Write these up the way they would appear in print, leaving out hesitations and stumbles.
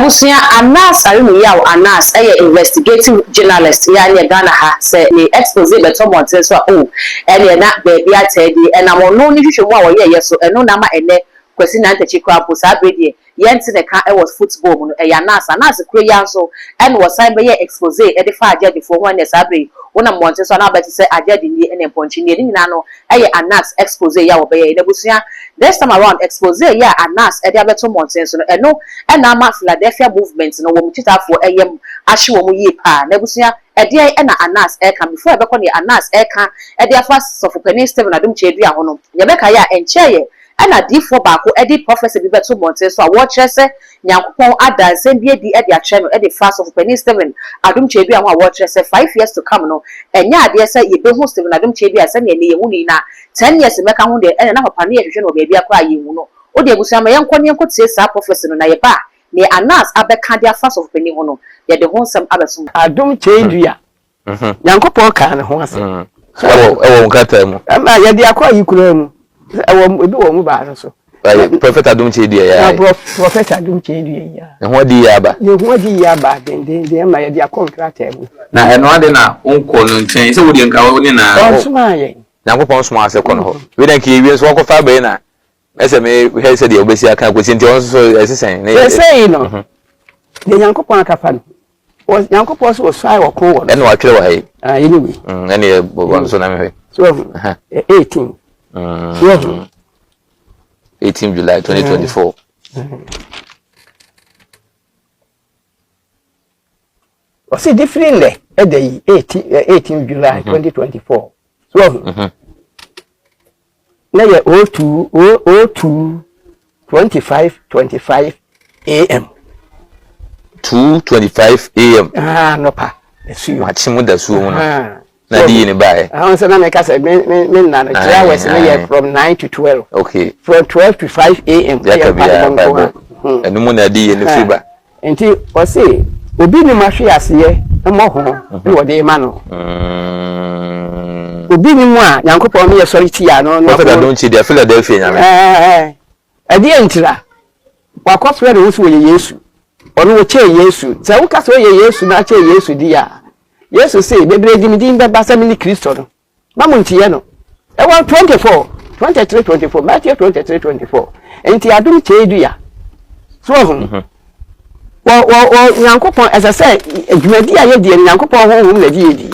Ebusia Anas Arimiya Anas investigative journalist ya ne Ghana ha say ne expose beto monten so ene na baby atedi na mo no ni hwehwe mu a wo ye so eno na ma ene kwesi na ntachi kwa po sa bredi yenti ne ka was football mu no Anas kuro ya so ene was sign be expose e de fa agedi fo ho ne sa bredi wona monten so na beti say agedi ni ene ponchi ni nyina no Anas expose ya wo be ye Ebusia this time around expose ya Anas e de abeto monten so no eno ena ma Philadelphia movement no wo mutitafo eyem ahye wo mu yi pa na Ebusia e de ena Anas e kan before e be ko ne Anas e kan e de afa sofopani Stephen Adom Kyei ho no ye be ka ya encheye ena D4 baako e di prophecy bi beto monten so a wo kire se Nyankopon adanse bi e di e de akye no e de fa sofopani Stephen Adom Kyei ho a wo kire se 5 years to come no enya ade se ye be hu Stephen Adom Kyei ase ne ye hu ni na 10 years meka hu de ena na papa ne ye hwehwe no baby akwa ye hu no o de Ebusia ma yenko tie sa prophecy no na ye ba ne Anas abeka dia fa sofopani ho no ye de ho nsem abeso Adom Kyei Duah Nyankopon ka ne ho ase ewo nkata mu ama ye de akwa yi kura mu ewo ebi wo mu ba so Prophet Adom Kyei Duah ya Prophet Adom Kyei Duah ya ne ho di ya ba de ma ye de contract mu na eno ade na onko no nchen se wo de nka wo ni na suma ye Nyankopon suma ase ko no ho we den ki wi so ko fa be na ese me he se de obesi aka kwesi nti on so esesen ne esei no de Nyankopon aka fa no Nyankopon so sai wo ko wo ene wa twere wa hai anyway ene bo so na me so 18 18 July 2024 what's the difference there at the 18 July 2024 so now you 02 25 AM 2:25 AM no pa esu machimu da su mu na di ni bae I say na make say me na no 3 hours na from 9 to 12 okay from 12 to 5 AM enu mu na di ni fiba enti o say obi ni mahwe ase mo ho e wo de ma no obi ni mu a Nyankopon me ye sori ti ya no Prophet Adom Kyei Duah Philadelphia nyame adi entira wakofre de wo so ye Yesu onu wo Kyei Yesu se wo ka so ye Yesu na Kyei Yesu di ya Yesu say bebre di mi di be basa mi ni Kristo no ba mo ntiye no e 24 23 24 Matthew 23 24 enti Adom Kyei Duah so wo Nyankopon as I say dwumadi a ye die Nyankopon ho ho na die di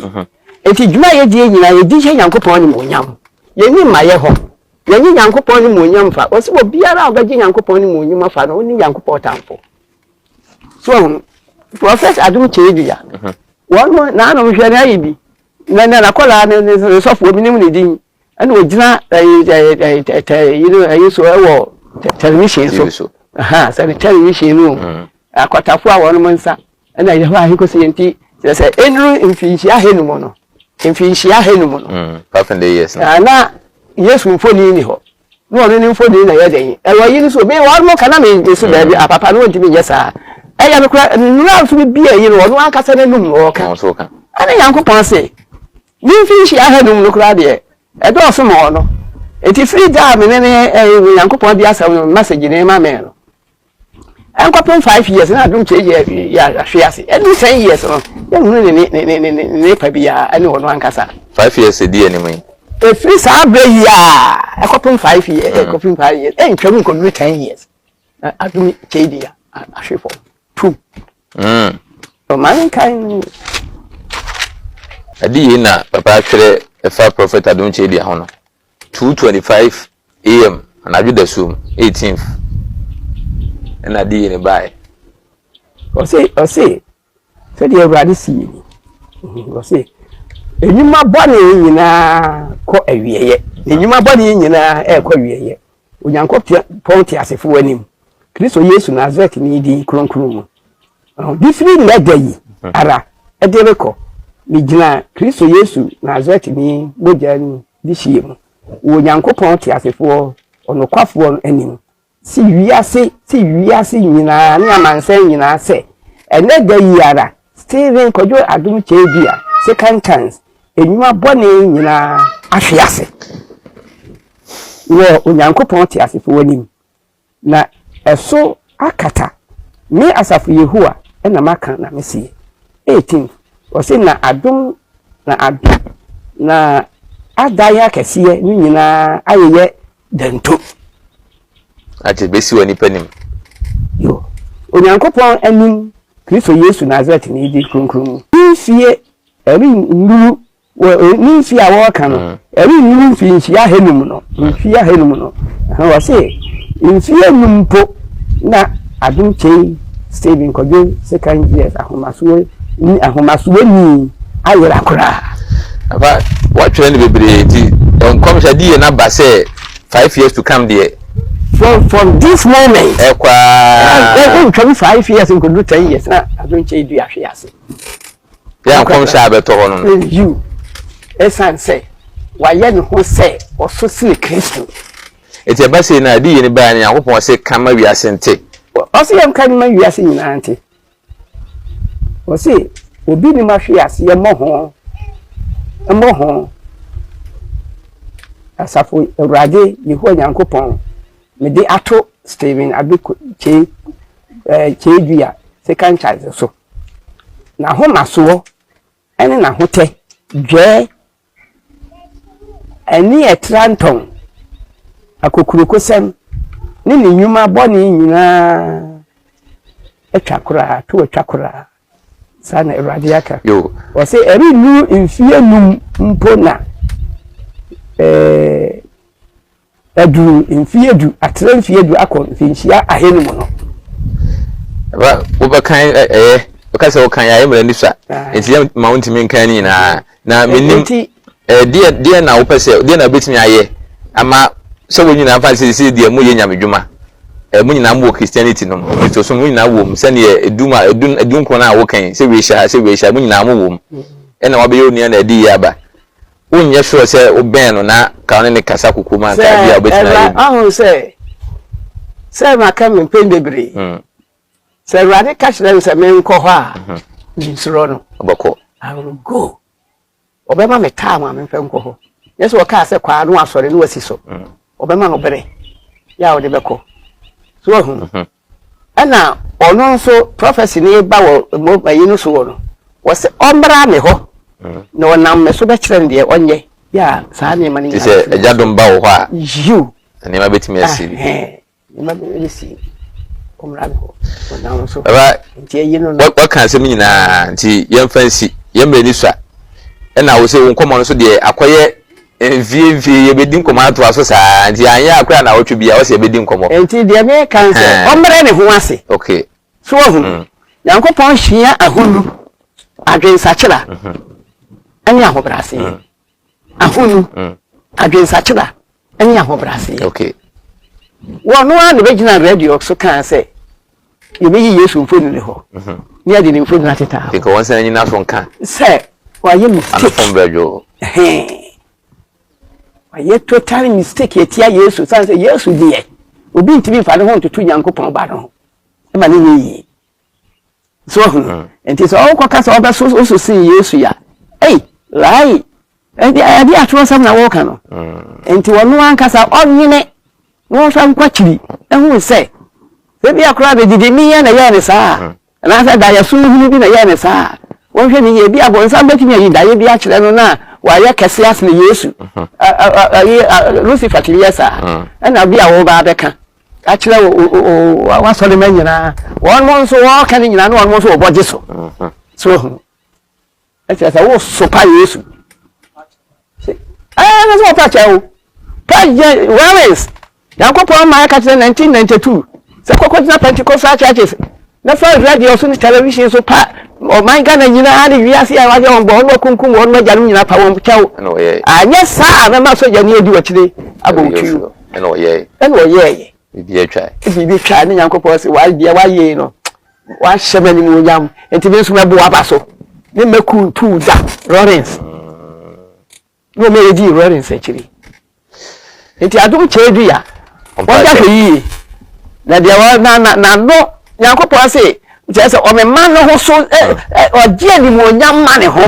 enti dwuma ye die nyina ye di hye Nyankopon ni monyam ye ni maye ho ye ni Nyankopon ni monyam fa o se bo biara obeje Nyankopon ni monyam fa no ni Nyankopon tamfo so Prophet Adom Kyei Duah won na no hwe na yibi na kola ne sofo mi ni mu ne din ana ogina so ewo television so so television no akwatafo a won monsa ana ye ho ahiko senti se enru mfinhia henu mo no mfinhia henu mo no 5 years na Yesu mfoni ni ho no no ni mfoni na ye den ewo yi so be won mo kana me so da bi apapa no ntimi yesa eya me kura nura so bi e yi no no aka se nenum no ka so ka ana Nyankopon se ni mfinhia henu no kura de e do so mo no enti free da me ne Nyankopon bi asa message ne ma me no enkopon 5 years na Adom Kyei ya ahwease eni 10 years no ya hunu ne pa bia ani wono ankasa 5 years di eni mai e free sa bre ya enkopon 5 years enkopon 5 years ntwam nko 10 years Adom Kyei Duah ahwefo 2 o man kan adi na papa twere efa Prophet Adom Kyei Duah hono 2:25 AM anaju da sum 18th na di ni bae o se di Awurade si ni o se enyuma bone nyina ko awieye enyuma bone nyina e ko awieye Onyankopon ti asefo wanim Kristo Yesu Nazareth ni di kronkron mu different legacy ara e de reko ni gina Kristo Yesu Nazareth ni boja ni di hie mu Onyankopon ti asefo onokwafo anim si wiase nyina na amansan nyina se ene da yiara Stephen Kojo Adom Kyei Duah second chance enyuma bone nyina ahwease wo Onyankopon ti asefo wanim na eso akata me asafu Yehua na maka na mesi 18 o se na adom na adaya kesiye ni nyina ayeye danto ati besi wani panim yo onyankopon anim Kristo Yesu Nazareth ni di kronkron fie eri nduru ni fie awo ka no eri nduru fie nsia henum no fie henum no ho se fie numpo na adom Kyei Stephen Kojo second years ahomaso ni ayera kura aba what trend bebre ti come shadi na ba say 5 years to come there from this moment ekwa come 5 years in could do 10 years na adom Kyei du ahwe ase ya come sha beto ho no you esan say waye ne ho say oso sile Kristo eti aba say na di ye ne ba ne yakopon say kama wi ase nte oso yam kan ma wi ase nyina nte o say obi ni ma hwe ase ye mo ho asafo Awurade Yehua Nyankopɔn me de ato Stephen Abiko Kyei Duah second child so na ho maso ene na ho te dwe ani etranton akokurokosem ne nyuma bɔne nyina etwakora to etwakora sana Awurade aka yo o se eri nu mfie num mpo na adu mfie du atre mfie du akɔ mfinhia ahenum no ba obakan okase okan ya emre ni swa enti ya mount min kan ni na menim die na wopese die na betimi aye ama se wo nyina fa se die mu ye nyamedwuma mu nyina mo Christianity no to so mu nyina wo se ne edun ko na wo kan se we sha mu nyina mo wo na wa be yo ni na edi ya ba wonye sure se oben no na ka ne kasa kokoma ka bia obetimi aye ahun se ma kan me pendebre se Awurade ka kyerɛ se me nkɔ hɔ a nsuro no obako I will go obema me time a me pɛ nkɔ hɔ yes wo ka se kwa no asɔre no wasi so obema no bere ya wo de bɛkɔ so hu ana ɔno nso prophecy ne ba wo bayi no so wo no wo se ombra me hɔ na wonam me so bɛ kyerɛ ndie onye ya saa ne mani se Adom ba wo hɔ a you ne ma betimi asiri ne ma be si omra me hɔ wonam so aba ntie yi no what can say me na nti yemfansi yemre ni swa na wo se wo nkomo no so de akoye vie ye bedi nkomo ato aso saa nti anya akora na wotwe bia wo se bedi nkomo nti de me kan se omre ne ho ase okay so hu Yankopɔn hwia ahonu adwensakira ani ahobrase ahonu adwensakira ani ahobrase okay wono a ne begina radio so kan se ye meyi Yesu mfoni ne ho ni ade ne mfoni ateta think once na nyina so nka se wa ye ana mistake from radio wa ye total mistake etia Yesu san se Yesu die obi ntimi fa ne ho ntutu Yankopɔn ba no e ma ne yi so enti so o kwaka so oba so sin Yesu ya lai edi atwo sam na wo ka no enti wono ankasa onyene wo hwa nkwachiri ehu se bi akora be didi mi ya na ya ne saa na sa da ya sunu hunu bi na ya ne saa wo hwe ni ye bi abonsa betimi yi da ye bi a kire no na wa ya kese as ne Yesu Lucifer tiliasa na bi a wo ba beka a kire wa so le manyina won mo so wo ka ni nyina no won mo so wo boje so so eti sa wo so pa Yesu na so pa chawo pa je Wales Yankopɔn ma ka kire 1992 se kokoti na Pentecostal churches na fa radio so ni television so pa o man Ghana nyina ade wiase ya waje on bo on kunkum won ma janu nyina pa won chawo anya sa na ma so jani edi wakire abotu no ye bibi twa ne Yankopɔn se wa bia wa ye no wa hyemani mu nyam enti be so mebo aba so ne meku tu da Lawrence no me di Lawrence akiri enti Adom Kyei Duah wọ́n jáfe yìí na deɛ wọ́n na no Yankopɔn se kyerɛ sɛ ɔmema no ho so ɔgye animuonyam ma ne ho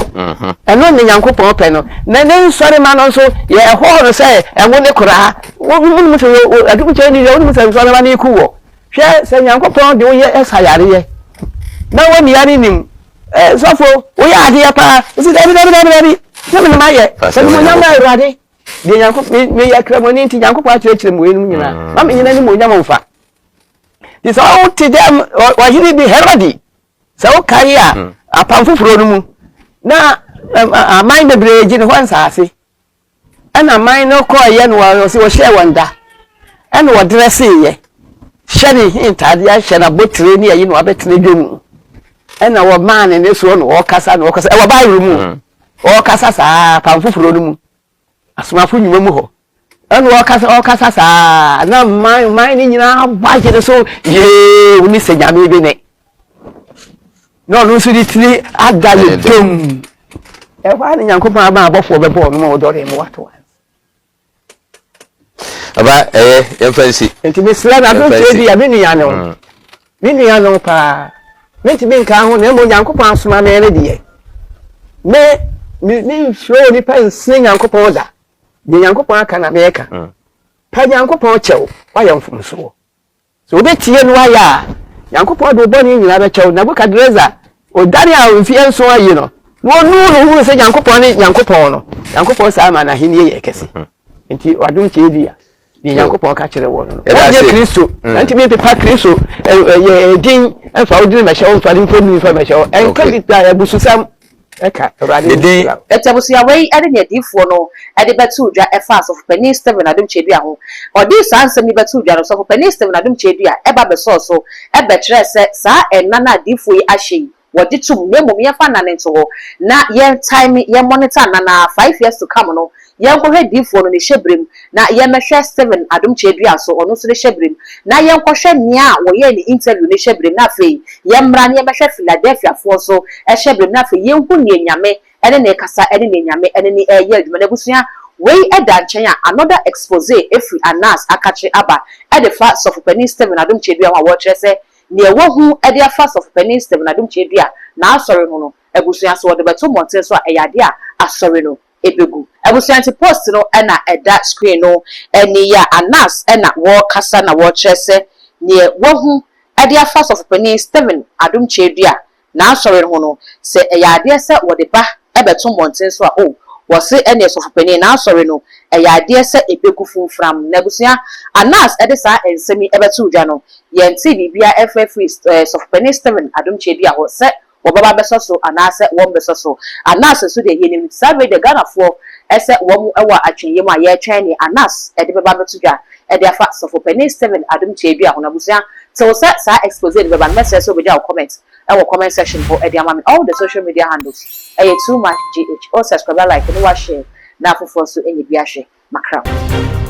ɛno ne Yankopɔn pɛ no na ne nsɔre ma no nso yɛ ɛhɔ no sɛ ɛwo ne koraa wonum sɛ Adom Kyei Duah wonum sɛ nsɔre ma ne ku wɔ hwe se nyankopon de wo ye esayare ye na wo ni yare nim sofo wo ya ade pa si dabi na me ma ye se mo nyama awurade de nyankopon me ya kramoni nti nyankopon akire mo enum nyina ma me nyina ni mo nyama mfa di so wo ti dem wa hiri bi herodi se wo kai a apamfoforo no mu na aman bebre ji ne ho ansase ana man no ko ye no wo se wo hye wonda ana wo dresse ye hye ne intade ya hye na botre ne ye no abetre dwom ana wo man ne so no wo kasa no wo kasa e wo ba mu wo kasa sa pamfoforo no mu asomafo nyuma mu ho ana wo kasa sa na man ni nyina ba je so ye uni se nyame bi ne no no so di tiri adale dom e wa ni nyankopon aba abofo be bo no mo do re mo wato aba fancy enti me sira na do tedi ya me ni ya no pa me ti bin ka ho na mo nyankopon asoma me ne de me show ni pa nsin nyankopon da de nyankopon aka na me ka pa nyankopon chew wa ye mfumso so obe tie no aya nyankopon do boni nyina be chew na buka dreza o dani a mfi enso ayi no wo nu hu se nyankopon ni nyankopon no nyankopon sa ma na hini ye kese enti wadum Kyei dia ni nyankopon ka kire wo no ye Kristo anti me pepa Kristo ye din enfa odin me hye mfa din fomi mfa me hye en ka bita ya bususam eka awrade din etabusia wei ade ne adifo no ade betu dwa efa so pani Steven Adom Kyei dua ho odi sansem ni betu dwa no so pani Steven Adom Kyei dua eba be so ebe kire se sa enana adifo yi ahye wodi tum nemu ye fa nane nto ho na ye time ye monitor na 5 years to come no ye nkohwe difo no ne hyebrem na ye mehwe Steven Adom Kyei dua so ono so ne hyebrem na ye nkohwe nia wo ye ni interview ne hyebrem na fe ye mra ne ye mehwe Philadelphia fo so e hyebrem na fe ye nhu ne nyame ene ne kasa ene ne nyame ene ne ye adwuma na busua wei eda nchen a another expose efi anas akache aba edefa sofopani Steven Adom Kyei dua wa kire se ne wohu ede afa sofopani Steven Adom Kyei dua na asori no no ebusua so de beto monten so eyade a asori no ebegu ebusua anti post no na eda screen no eni ya anas na wo kasa na wo kire se ne wohu ede afa sofopani Steven Adom Kyei dua na asori no no se eyade se wo de ba ebeto monten so a wose ene sofopani na asori no eyade se ebegu funfram na ebusua anas ede sa ensemi ebeto dwa no yenti bibia free sofopani Steven Adom Kyei dua ho se wobaba beso so anase won beso so anase so de yenim sabe de Ghana for ese wom ewa atwenye mu aye twen ni anas ede beba beto dwa ede afa sofopani Steven Adom Kyei dua ho na busua so sa expose de beba message so be comment comment section for ede amami all the social media handles too much gh or subscribe like and share na for so enye bi ahwe makra